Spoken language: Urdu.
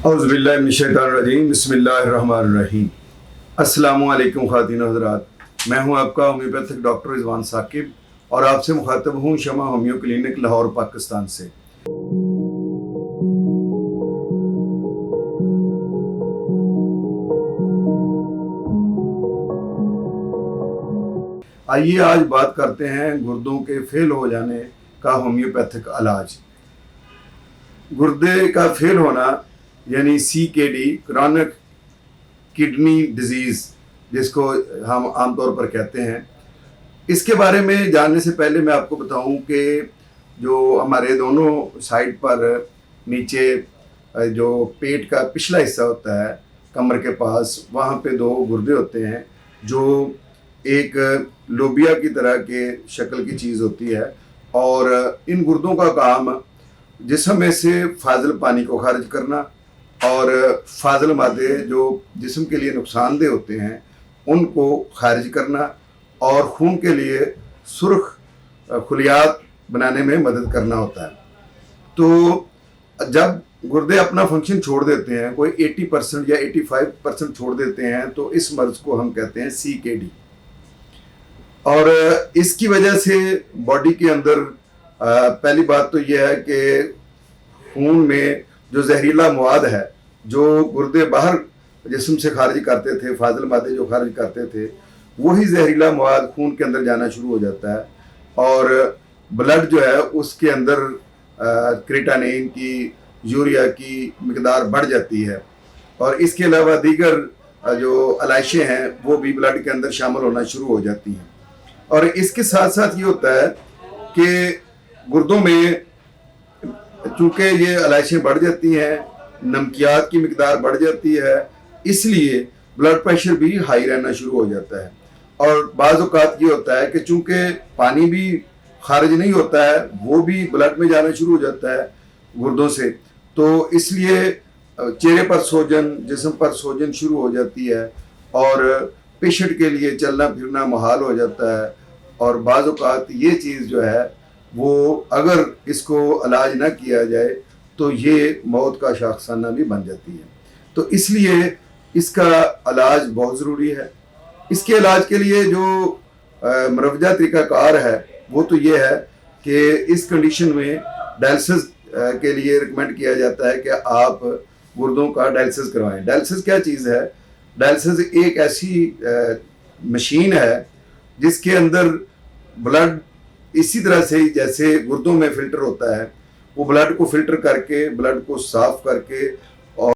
اعوذ باللہ من الشیطان الرجیم، بسم اللہ الرحمن الرحیم۔ السلام علیکم خواتین و حضرات، میں ہوں آپ کا ہومیوپیتھک ڈاکٹر رضوان ثاقب اور آپ سے مخاطب ہوں شمع ہومیو کلینک لاہور پاکستان سے۔ آئیے آج بات کرتے ہیں گردوں کے فیل ہو جانے کا ہومیوپیتھک علاج۔ گردے کا فیل ہونا یعنی CKD، کرونک کڈنی ڈیزیز، جس کو ہم عام طور پر کہتے ہیں، اس کے بارے میں جاننے سے پہلے میں آپ کو بتاؤں کہ جو ہمارے دونوں سائڈ پر نیچے جو پیٹ کا پچھلا حصہ ہوتا ہے کمر کے پاس، وہاں پہ دو گردے ہوتے ہیں جو ایک لوبیا کی طرح کے شکل کی چیز ہوتی ہے، اور ان گردوں کا کام جسم میں سے فاضل پانی کو خارج کرنا اور فاضل مادے جو جسم کے لیے نقصان دہ ہوتے ہیں ان کو خارج کرنا اور خون کے لیے سرخ خلیات بنانے میں مدد کرنا ہوتا ہے۔ تو جب گردے اپنا فنکشن چھوڑ دیتے ہیں، کوئی 80% یا 85% چھوڑ دیتے ہیں، تو اس مرض کو ہم کہتے ہیں CKD۔ اور اس کی وجہ سے باڈی کے اندر پہلی بات تو یہ ہے کہ خون میں جو زہریلا مواد ہے جو گردے باہر جسم سے خارج کرتے تھے، فاضل مادے جو خارج کرتے تھے، وہی زہریلا مواد خون کے اندر جانا شروع ہو جاتا ہے اور بلڈ جو ہے اس کے اندر کریٹانین کی، یوریا کی مقدار بڑھ جاتی ہے، اور اس کے علاوہ دیگر جو علائشیں ہیں وہ بھی بلڈ کے اندر شامل ہونا شروع ہو جاتی ہیں۔ اور اس کے ساتھ ساتھ یہ ہوتا ہے کہ گردوں میں چونکہ یہ علائشیں بڑھ جاتی ہیں، نمکیات کی مقدار بڑھ جاتی ہے، اس لیے بلڈ پریشر بھی ہائی رہنا شروع ہو جاتا ہے۔ اور بعض اوقات یہ ہوتا ہے کہ چونکہ پانی بھی خارج نہیں ہوتا ہے، وہ بھی بلڈ میں جانا شروع ہو جاتا ہے گردوں سے، تو اس لیے چہرے پر سوجن، جسم پر سوجن شروع ہو جاتی ہے اور پیشنٹ کے لیے چلنا پھرنا محال ہو جاتا ہے، اور بعض اوقات یہ چیز جو ہے وہ اگر اس کو علاج نہ کیا جائے تو یہ موت کا شاخسانہ بھی بن جاتی ہے۔ تو اس لیے اس کا علاج بہت ضروری ہے۔ اس کے علاج کے لیے جو مروجہ طریقہ کار ہے وہ تو یہ ہے کہ اس کنڈیشن میں ڈائلسس کے لیے ریکمینڈ کیا جاتا ہے کہ آپ گردوں کا ڈائلسس کروائیں۔ ڈائلسس کیا چیز ہے؟ ڈائلسس ایک ایسی مشین ہے جس کے اندر بلڈ اسی طرح سے جیسے گردوں میں فلٹر ہوتا ہے، وہ بلڈ کو فلٹر کر کے، بلڈ کو صاف کر کے